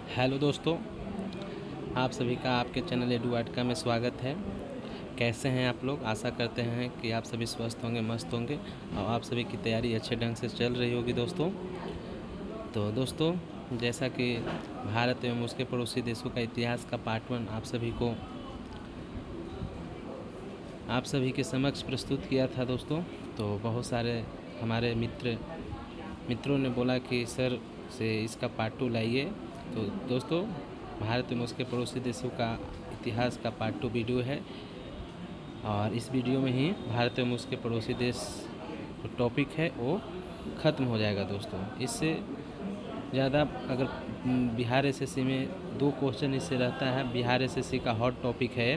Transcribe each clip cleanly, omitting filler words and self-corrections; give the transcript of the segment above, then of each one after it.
Hello दोस्तों, आप सभी का आपके चैनल एडू वाटिका में स्वागत है। कैसे हैं आप लोग? आशा करते हैं कि आप सभी स्वस्थ होंगे, मस्त होंगे और आप सभी की तैयारी अच्छे ढंग से चल रही होगी दोस्तों। तो दोस्तों, जैसा कि भारत एवं उसके पड़ोसी देशों का इतिहास का पार्ट 1 आप सभी के समक्ष प्रस्तुत किया था दोस्तों। तो बहुत सारे हमारे मित्रों ने बोला कि सर से इसका पार्ट 2 लाइए। तो दोस्तों, भारत एवं उसके पड़ोसी देशों का इतिहास का पार्ट 2 वीडियो है और इस वीडियो में ही भारत एवं उसके पड़ोसी देश जो टॉपिक है वो ख़त्म हो जाएगा दोस्तों। इससे ज़्यादा अगर बिहार एसएससी में 2 क्वेश्चन इससे रहता है, बिहार एसएससी का हॉट टॉपिक है,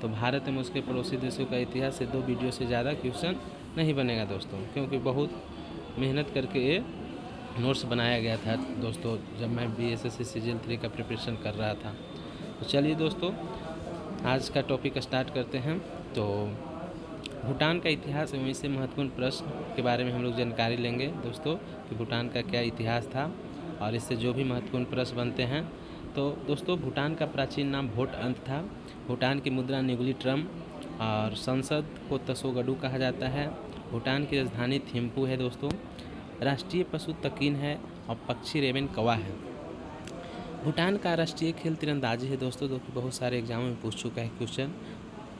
तो भारत एवं उसके पड़ोसी देशों का इतिहास से 2 वीडियो से ज़्यादा क्वेश्चन नहीं बनेगा दोस्तों, क्योंकि बहुत मेहनत करके ये नोट्स बनाया गया था दोस्तों जब मैं बीएसएससी सीजन 3 का प्रिपरेशन कर रहा था। तो चलिए दोस्तों, आज का टॉपिक स्टार्ट करते हैं। तो भूटान का इतिहास एवं इससे महत्वपूर्ण प्रश्न के बारे में हम लोग जानकारी लेंगे दोस्तों कि भूटान का क्या इतिहास था और इससे जो भी महत्वपूर्ण प्रश्न बनते हैं। तो दोस्तों, भूटान का प्राचीन नाम भोट अंत था। भूटान की मुद्रा निगुली ट्रम और संसद को तसोगडू कहा जाता है। भूटान की राजधानी थिम्पू है दोस्तों। राष्ट्रीय पशु तकिन है और पक्षी रेबेन कौवा है। भूटान का राष्ट्रीय खेल तीरंदाजी है दोस्तों, जो कि बहुत सारे एग्जामों में पूछ चुका है क्वेश्चन।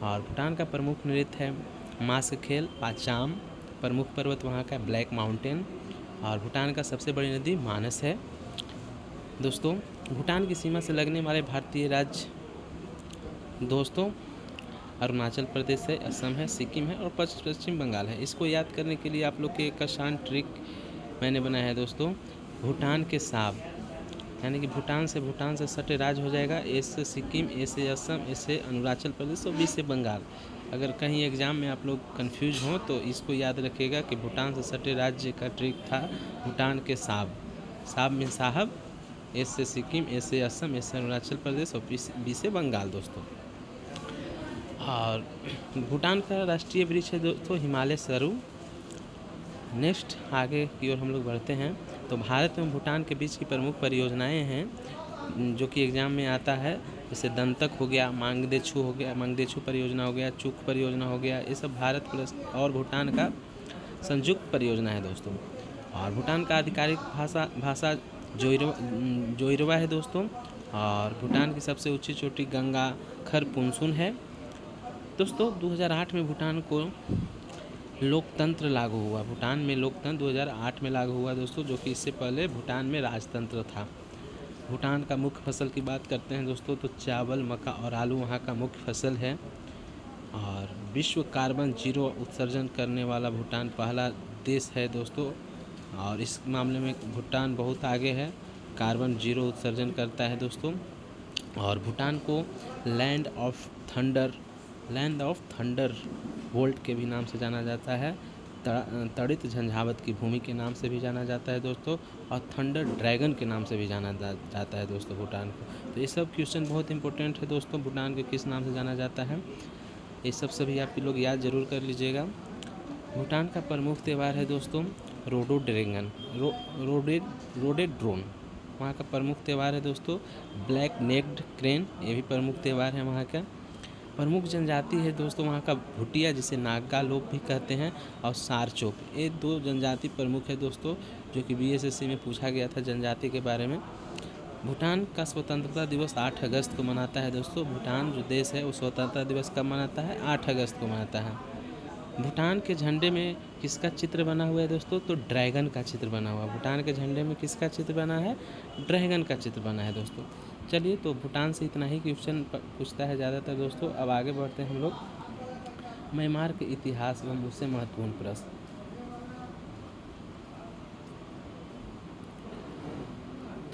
और भूटान का प्रमुख नृत्य है मास्क खेल पाचाम। प्रमुख पर्वत वहाँ का ब्लैक माउंटेन। और भूटान का सबसे बड़ी नदी मानस है दोस्तों। भूटान की सीमा से लगने वाले भारतीय राज्य दोस्तों अरुणाचल प्रदेश है, असम है, सिक्किम है और पश्चिम बंगाल है। इसको याद करने के लिए आप लोग के एक आसान ट्रिक मैंने बनाया है दोस्तों। भूटान के साब, यानी कि भूटान से सटे राज्य हो जाएगा। ए से सिक्किम, ए से असम, ए से अरुणाचल प्रदेश और बी से बंगाल। अगर कहीं एग्जाम में आप लोग कंफ्यूज हों तो इसको याद रखिएगा कि भूटान से सटे राज्य का ट्रिक था भूटान के साब। साब में साहब, ए से सिक्किम, ए से असम, ए से अरुणाचल प्रदेश और बी से बंगाल दोस्तों। और भूटान का राष्ट्रीय वृक्ष है दोस्तों हिमालय सरू। नेक्स्ट आगे की ओर हम लोग बढ़ते हैं। तो भारत एवं भूटान के बीच की प्रमुख परियोजनाएं हैं जो कि एग्ज़ाम में आता है, जैसे दंतक हो गया, मांगदेछू परियोजना हो गया, चूक परियोजना हो गया। ये सब भारत प्लस और भूटान का संयुक्त परियोजना है दोस्तों। और भूटान का आधिकारिक भाषा जोइरवा है दोस्तों। और भूटान की सबसे ऊंची चोटी गंगा खरपुनसुन है दोस्तों। 2008 में भूटान को लोकतंत्र लागू हुआ। भूटान में लोकतंत्र 2008 में लागू हुआ दोस्तों, जो कि इससे पहले भूटान में राजतंत्र था। भूटान का मुख्य फसल की बात करते हैं दोस्तों, तो चावल, मक्का और आलू वहाँ का मुख्य फसल है। और विश्व कार्बन जीरो उत्सर्जन करने वाला भूटान पहला देश है दोस्तों। और इस मामले में भूटान बहुत आगे है, कार्बन जीरो उत्सर्जन करता है दोस्तों। और भूटान को लैंड ऑफ थंडर वोल्ट के भी नाम से जाना जाता है। तड़ित झंझावत की भूमि के नाम से भी जाना जाता है दोस्तों। और थंडर ड्रैगन के नाम से भी जाना जाता है दोस्तों भूटान को। तो ये सब क्वेश्चन बहुत इंपॉर्टेंट है दोस्तों। भूटान को किस नाम से जाना जाता है, ये सब सभी आप लोग याद जरूर कर लीजिएगा। भूटान का प्रमुख त्यौहार है दोस्तों रोडेड्रोन। वहाँ का प्रमुख त्यौहार है दोस्तों ब्लैक नेक्ड क्रेन, ये भी प्रमुख त्यौहार है वहाँ का। प्रमुख जनजाति है दोस्तों वहाँ का भूटिया, जिसे नागा लोग भी कहते हैं, और सारचोक। ये 2 जनजाति प्रमुख है दोस्तों, जो कि बीएसएससी में पूछा गया था जनजाति के बारे में। भूटान का स्वतंत्रता दिवस 8 अगस्त को मनाता है दोस्तों। भूटान जो देश है वो स्वतंत्रता दिवस कब मनाता है? 8 अगस्त को मनाता है। भूटान के झंडे में किसका चित्र बना हुआ है दोस्तों? तो ड्रैगन का चित्र बना हुआ है। भूटान के झंडे में किसका चित्र बना है? ड्रैगन का चित्र बना है दोस्तों। चलिए, तो भूटान से इतना ही क्वेश्चन पूछता है ज़्यादातर दोस्तों। अब आगे बढ़ते हैं हम लोग म्यांमार के इतिहास एवं उससे महत्वपूर्ण प्रश्न।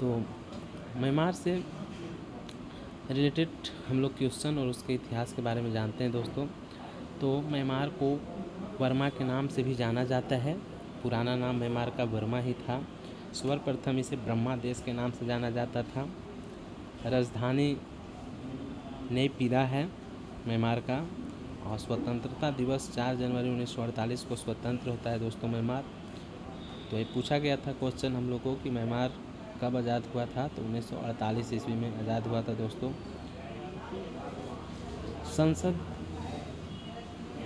तो म्यांमार से रिलेटेड हम लोग क्वेश्चन और उसके इतिहास के बारे में जानते हैं दोस्तों। तो म्यांमार को बर्मा के नाम से भी जाना जाता है। पुराना नाम म्यांमार का बर्मा ही था। सर्वप्रथम इसे ब्रह्मा देश के नाम से जाना जाता था। राजधानी नेपिदा है म्यांमार का। और स्वतंत्रता दिवस 4 जनवरी 1948 को स्वतंत्र होता है दोस्तों म्यांमार। तो ये पूछा गया था क्वेश्चन हम लोगों को कि म्यांमार कब आज़ाद हुआ था? तो 1948 ईस्वी में आज़ाद हुआ था दोस्तों। संसद,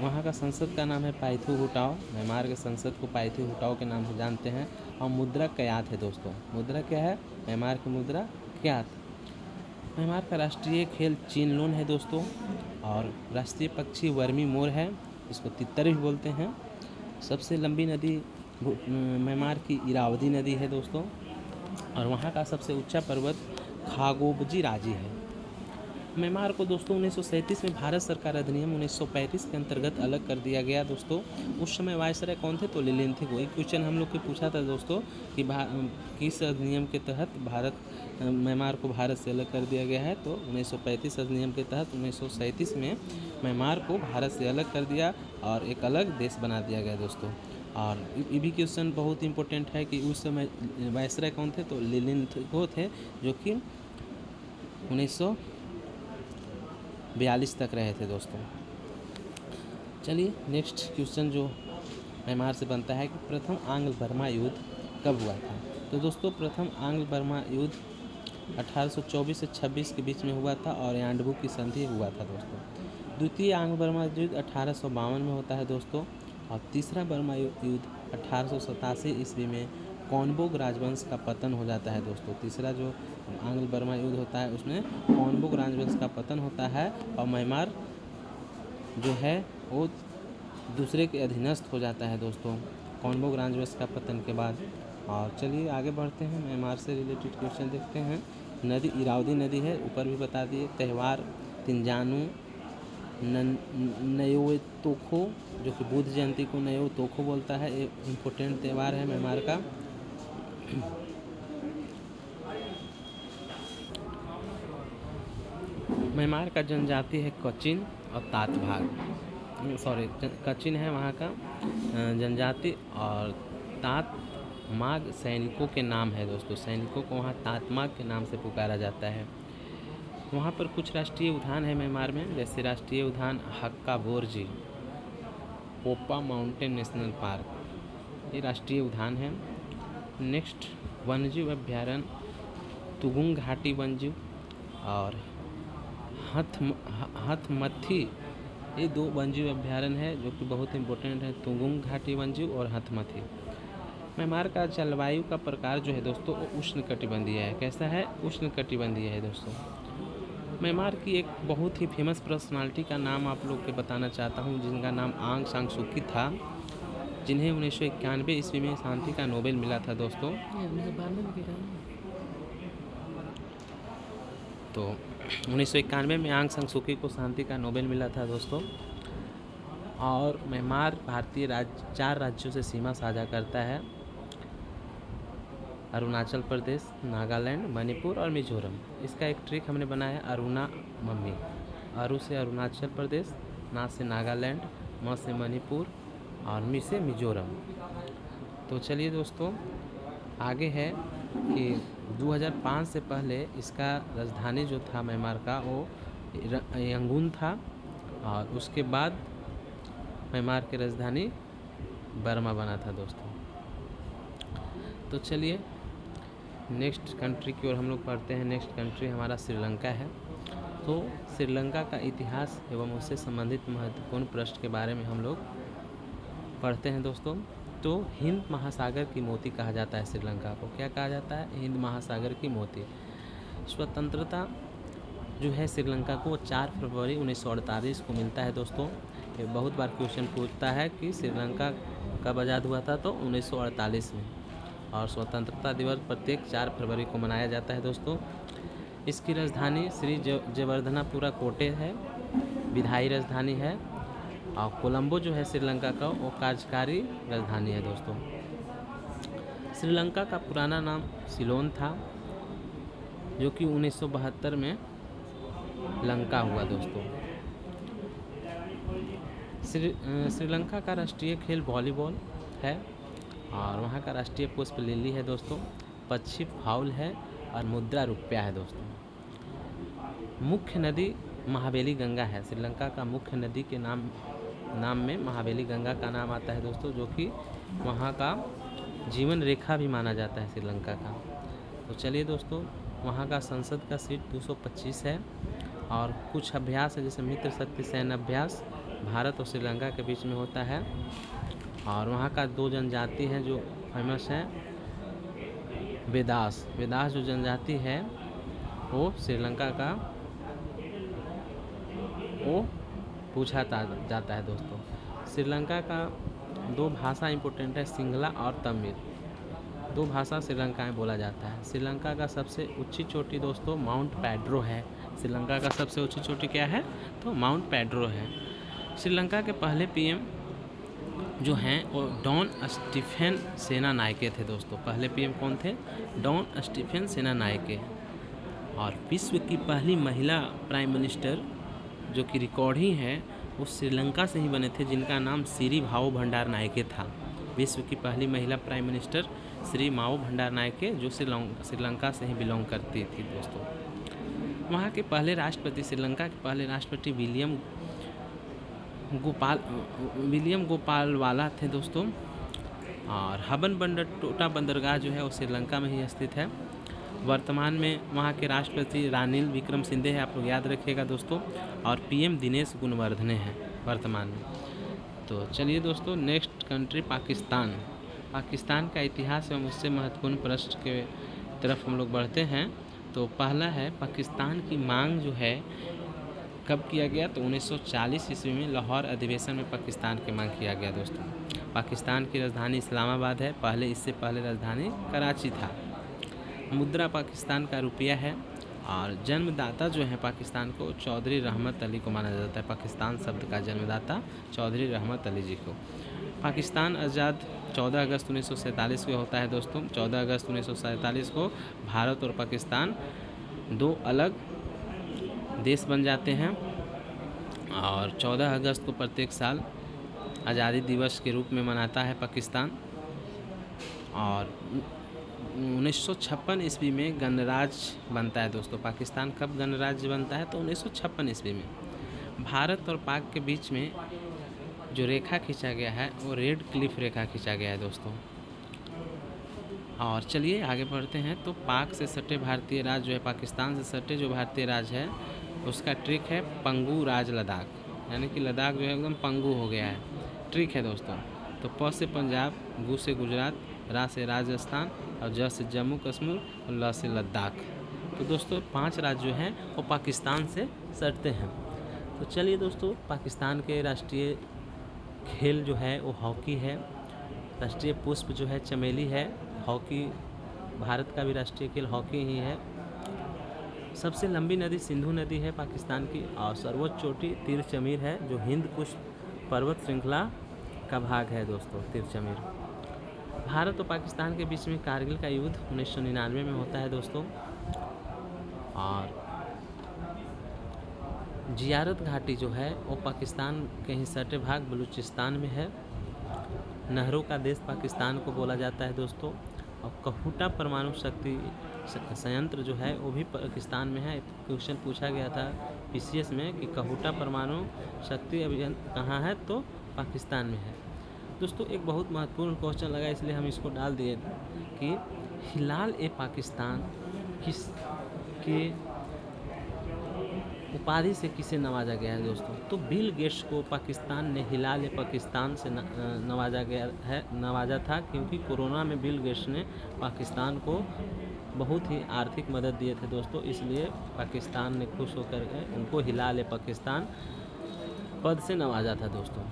वहाँ का संसद का नाम है पाइथू हुटाओ। म्यांमार के संसद को पाइथू हुटाओ के नाम से जानते हैं। और मुद्रा क्यात है दोस्तों। मुद्रा क्या है? म्यांमार की मुद्रा क्यात। म्यांमार का राष्ट्रीय खेल चीन लून है दोस्तों। और राष्ट्रीय पक्षी वर्मी मोर है, इसको तितर भी बोलते हैं। सबसे लंबी नदी म्यांमार की इरावदी नदी है दोस्तों। और वहाँ का सबसे ऊंचा पर्वत खागोबजी राजी है। म्यांमार को दोस्तों 1937 में भारत सरकार अधिनियम 1935 के अंतर्गत अलग कर दिया गया दोस्तों। उस समय वायसराय कौन थे? तो लिलिन थे। वही क्वेश्चन हम लोग के पूछा था दोस्तों कि किस अधिनियम के तहत म्यांमार को भारत से अलग कर दिया गया है? तो 1935 अधिनियम के तहत 1937 में म्यांमार को भारत से अलग कर दिया और एक अलग देश बना दिया गया दोस्तों। और ये भी क्वेश्चन बहुत इंपॉर्टेंट है कि उस समय वायसराय कौन थे? तो लिलिन वो थे, जो कि 1942 तक रहे थे दोस्तों। चलिए नेक्स्ट क्वेश्चन जो म्यांमार से बनता है कि प्रथम आंग्ल बर्मा युद्ध कब हुआ था? तो दोस्तों प्रथम आंग्ल बर्मा युद्ध 1824 से 26 के बीच में हुआ था और यांडबू की संधि हुआ था दोस्तों। द्वितीय आंग्ल बर्मा युद्ध 1852 में होता है दोस्तों। और तीसरा बर्मा युद्ध 1887 ईस्वी में कॉन्बोग राजवंश का पतन हो जाता है दोस्तों। तीसरा जो आंग्ल बर्मा युद्ध होता है उसमें कॉन्बोग राजवंश का पतन होता है और म्यांमार जो है वो दूसरे के अधीनस्थ हो जाता है दोस्तों कॉन्बोग राजवंश का पतन के बाद। और चलिए आगे बढ़ते हैं, म्यांमार से रिलेटेड क्वेश्चन देखते हैं। नदी इरावदी नदी है, ऊपर भी बता दिए। त्यौहार तिनजानु नयो तोखो, जो कि बुद्ध जयंती को नयो तोखो बोलता है, ये इम्पोर्टेंट त्यौहार है म्यांमार का। म्यांमार का जनजाति है कचिन और तातभाग, कचिन है वहाँ का जनजाति और तातमाग सैनिकों के नाम है दोस्तों। सैनिकों को वहाँ तातमाग के नाम से पुकारा जाता है। वहाँ पर कुछ राष्ट्रीय उद्यान है म्यांमार में, जैसे राष्ट्रीय उद्यान हक्का बोर्जी, पोपा माउंटेन नेशनल पार्क, ये राष्ट्रीय उद्यान है। नेक्स्ट वन्यजीव अभ्यारण्य तुगुंग घाटी वन्यजीव और हथमथी, ये दो वन्यजीव अभ्यारण्य है जो कि बहुत इंपॉर्टेंट है, तुगुंग घाटी वन्यजीव और हथमथी। म्यांमार का जलवायु का प्रकार जो है दोस्तों वो उष्णकटिबंधीय है। कैसा है? उष्णकटिबंधीय है दोस्तों। म्यांमार की एक बहुत ही फेमस पर्सनालिटी का नाम आप लोग को बताना चाहता हूँ, जिनका नाम आंग सान सू की था, जिन्हें 1991 ईस्वी में शांति का नोबेल मिला था दोस्तों। तो 1991 में आंग सान सू की को शांति का नोबेल मिला था दोस्तों। और म्यांमार भारतीय 4 राज्यों से सीमा साझा करता है, अरुणाचल प्रदेश, नागालैंड, मणिपुर और मिजोरम। इसका एक ट्रिक हमने बनाया है, अरुणा मम्मी। अरु से अरुणाचल प्रदेश, ना से नागालैंड, म से मणिपुर और मी से मिजोरम। तो चलिए दोस्तों आगे है कि 2005 से पहले इसका राजधानी जो था म्यांमार का वो यंगून था और उसके बाद म्यांमार की राजधानी बर्मा बना था दोस्तों। तो चलिए नेक्स्ट कंट्री की ओर हम लोग पढ़ते हैं। नेक्स्ट कंट्री हमारा श्रीलंका है। तो श्रीलंका का इतिहास एवं उससे संबंधित महत्वपूर्ण प्रश्न के बारे में हम लोग पढ़ते हैं दोस्तों। तो हिंद महासागर की मोती कहा जाता है श्रीलंका को। क्या कहा जाता है? हिंद महासागर की मोती। स्वतंत्रता जो है श्रीलंका को 4 फरवरी 1948 को मिलता है दोस्तों। ये बहुत बार क्वेश्चन पूछता है कि श्रीलंका कब आज़ाद हुआ था? तो 1948 में। और स्वतंत्रता दिवस प्रत्येक 4 फरवरी को मनाया जाता है दोस्तों। इसकी राजधानी श्री जयवर्धनापुरा कोटे है, विधायी राजधानी है। और कोलंबो जो है श्रीलंका का वो कार्यकारी राजधानी है दोस्तों। श्रीलंका का पुराना नाम सिलोन था, जो कि 1972 में लंका हुआ दोस्तों। श्रीलंका का राष्ट्रीय खेल वॉलीबॉल है और वहाँ का राष्ट्रीय पुष्प लिली है दोस्तों। पक्षी फाउल है और मुद्रा रुपया है दोस्तों। मुख्य नदी महाबेली गंगा है। श्रीलंका का मुख्य नदी के नाम में महाबेली गंगा का नाम आता है दोस्तों, जो कि वहाँ का जीवन रेखा भी माना जाता है श्रीलंका का। तो चलिए दोस्तों, वहाँ का संसद का सीट 225 है और कुछ अभ्यास है जैसे मित्र शक्ति सैन्य अभ्यास भारत और श्रीलंका के बीच में होता है। और वहाँ का 2 जनजाति हैं जो फेमस हैं। वेदास जो जनजाति है वो श्रीलंका का वो पूछा जाता है दोस्तों। श्रीलंका का 2 भाषा इम्पोर्टेंट है, सिंगला और तमिल। 2 भाषा श्रीलंका में बोला जाता है। श्रीलंका का सबसे ऊंची चोटी दोस्तों माउंट पैड्रो है। श्रीलंका का सबसे ऊंची चोटी क्या है? तो माउंट पैड्रो है। श्रीलंका के पहले पीएम जो हैं वो डॉन स्टीफेन सेनानायके थे दोस्तों। पहले पीएम कौन थे? डॉन स्टीफेन सेनानायके। और विश्व की पहली महिला प्राइम मिनिस्टर जो कि रिकॉर्ड ही है वो श्रीलंका से ही बने थे, जिनका नाम श्री मावो भंडारनायके था। विश्व की पहली महिला प्राइम मिनिस्टर श्री मावो भंडारनायके जो श्रीलंका से ही बिलोंग करती थी दोस्तों। वहाँ के पहले राष्ट्रपति, श्रीलंका के पहले राष्ट्रपति विलियम गोपालवाला थे दोस्तों। और हबनबंटोटा बंदरगाह जो है वो श्रीलंका में ही स्थित है। वर्तमान में वहाँ के राष्ट्रपति रानिल विक्रमसिंघे है, आप लोग याद रखिएगा दोस्तों। और पीएम दिनेश गुणवर्धने हैं वर्तमान में। तो चलिए दोस्तों, नेक्स्ट कंट्री पाकिस्तान। पाकिस्तान का इतिहास एवं उससे महत्वपूर्ण प्रश्न के तरफ हम लोग बढ़ते हैं। तो पहला है, पाकिस्तान की मांग जो है कब किया गया? तो 1940 ईस्वी में लाहौर अधिवेशन में पाकिस्तान की मांग किया गया दोस्तों। पाकिस्तान की राजधानी इस्लामाबाद है, इससे पहले राजधानी कराची था। मुद्रा पाकिस्तान का रुपया है। और जन्मदाता जो है पाकिस्तान को चौधरी रहमत अली को माना जाता है। पाकिस्तान शब्द का जन्मदाता चौधरी रहमत अली जी को। पाकिस्तान आज़ाद 14 अगस्त 1947 को होता है दोस्तों। 14 अगस्त 1947 को भारत और पाकिस्तान 2 अलग देश बन जाते हैं। और 14 अगस्त को प्रत्येक साल आज़ादी दिवस के रूप में मनाता है पाकिस्तान। और 1956 ईस्वी में गणराज्य बनता है दोस्तों। पाकिस्तान कब गणराज्य बनता है? तो 1956 ईस्वी में। भारत और पाक के बीच में जो रेखा खींचा गया है वो रेड क्लिफ रेखा खींचा गया है दोस्तों। और चलिए आगे बढ़ते हैं। तो पाक से सटे भारतीय राज्य जो है, पाकिस्तान से सटे जो भारतीय राज्य है उसका ट्रिक है पंगू राज लद्दाख, यानी कि लद्दाख जो है एकदम पंगू हो गया है। ट्रिक है दोस्तों। तो प से पंजाब, गु से गुजरात, रा से राजस्थान और ज से जम्मू कश्मीर और ल से लद्दाख। तो दोस्तों 5 राज्य जो हैं वो पाकिस्तान से सटते हैं। तो चलिए दोस्तों, पाकिस्तान के राष्ट्रीय खेल जो है वो हॉकी है। राष्ट्रीय पुष्प जो है चमेली है। हॉकी, भारत का भी राष्ट्रीय खेल हॉकी ही है। सबसे लंबी नदी सिंधु नदी है पाकिस्तान की। और सर्वोच्च चोटी तिरचमीर है जो हिंद कुश पर्वत श्रृंखला का भाग है दोस्तों, तिरचमीर। भारत और पाकिस्तान के बीच में कारगिल का युद्ध 1999 में होता है दोस्तों। और जियारत घाटी जो है वो पाकिस्तान के ही सटे भाग बलूचिस्तान में है। नहरों का देश पाकिस्तान को बोला जाता है दोस्तों। और कहूटा परमाणु शक्ति संयंत्र जो है वो भी पाकिस्तान में है। क्वेश्चन पूछा गया था पीसीएस में कि कहूटा परमाणु शक्ति अभियान कहाँ है? तो पाकिस्तान में है दोस्तों। एक बहुत महत्वपूर्ण क्वेश्चन लगा इसलिए हम इसको डाल दिए कि हिलाल ए पाकिस्तान किस के उपाधि से किसे नवाजा गया है दोस्तों? तो बिल गेट्स को पाकिस्तान ने हिलाल ए पाकिस्तान से नवाजा था, क्योंकि कोरोना में बिल गेट्स ने पाकिस्तान को बहुत ही आर्थिक मदद दिए थे दोस्तों। इसलिए पाकिस्तान ने खुश होकर उनको हिलाल ए पाकिस्तान पद से नवाजा था दोस्तों।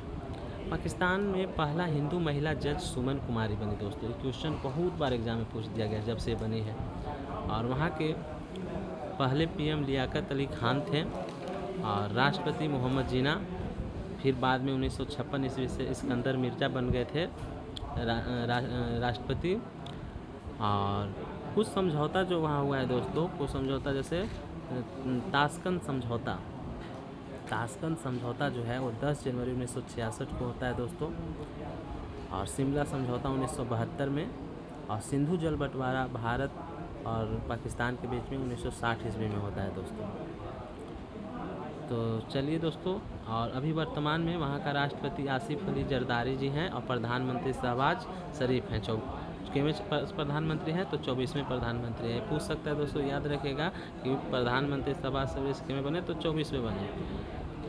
पाकिस्तान में पहला हिंदू महिला जज सुमन कुमारी बनी दोस्तों। ये क्वेश्चन बहुत बार एग्जाम में पूछ दिया गया जब से बनी है। और वहाँ के पहले पीएम लियाकत अली खान थे और राष्ट्रपति मोहम्मद जिना। फिर बाद में 1956 ईस्वी से इस्कंदर मिर्जा बन गए थे राष्ट्रपति। और कुछ समझौता जो वहाँ हुआ है दोस्तों, कुछ समझौता जैसे ताशकंद समझौता जो है वो 10 जनवरी 1966 को होता है दोस्तों। और शिमला समझौता 1972 में। और सिंधु जल बंटवारा भारत और पाकिस्तान के बीच में 1960 ईस्वी में होता है दोस्तों। तो चलिए दोस्तों, और अभी वर्तमान में वहाँ का राष्ट्रपति आसिफ अली जरदारी जी हैं और प्रधानमंत्री शहबाज शरीफ हैं 21वें प्रधानमंत्री हैं तो 24वें प्रधानमंत्री है। पूछ सकता है दोस्तों, याद रखिएगा कि प्रधानमंत्री सभा से किसमें बने तो 24वें बने।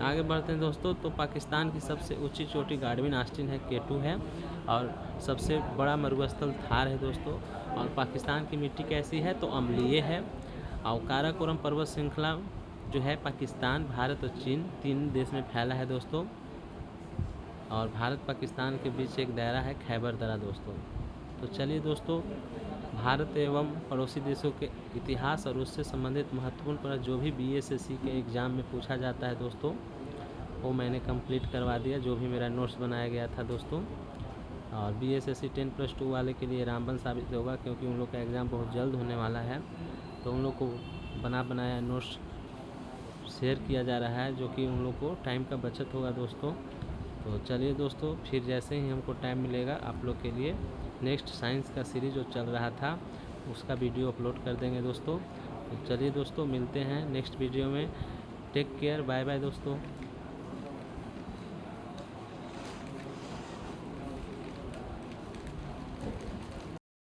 आगे बढ़ते हैं दोस्तों, तो पाकिस्तान की सबसे ऊंची चोटी गाडविन आस्टीन है, K2 है, और सबसे बड़ा मरुस्थल थार है दोस्तों। और पाकिस्तान की मिट्टी कैसी है तो अम्लीय है। और काराकोरम पर्वत श्रृंखला जो है पाकिस्तान, भारत और चीन 3 देश में फैला है दोस्तों। और भारत पाकिस्तान के बीच एक दायरा है खैबर दरा दोस्तों। तो चलिए दोस्तों, भारत एवं पड़ोसी देशों के इतिहास और उससे संबंधित महत्वपूर्ण पर जो भी BSSC के एग्ज़ाम में पूछा जाता है दोस्तों, वो मैंने कंप्लीट करवा दिया, जो भी मेरा नोट्स बनाया गया था दोस्तों। और BSSC 10+2 वाले के लिए रामबन साबित होगा, क्योंकि उन लोग का एग्ज़ाम बहुत जल्द होने वाला है। तो उन लोग को बनाया नोट्स शेयर किया जा रहा है, जो कि उन लोग को टाइम का बचत होगा दोस्तों। तो चलिए दोस्तों, फिर जैसे ही हमको टाइम मिलेगा आप लोग के लिए नेक्स्ट साइंस का सीरीज़ जो चल रहा था उसका वीडियो अपलोड कर देंगे दोस्तों। तो चलिए दोस्तों, मिलते हैं नेक्स्ट वीडियो में। टेक केयर, बाय बाय दोस्तों।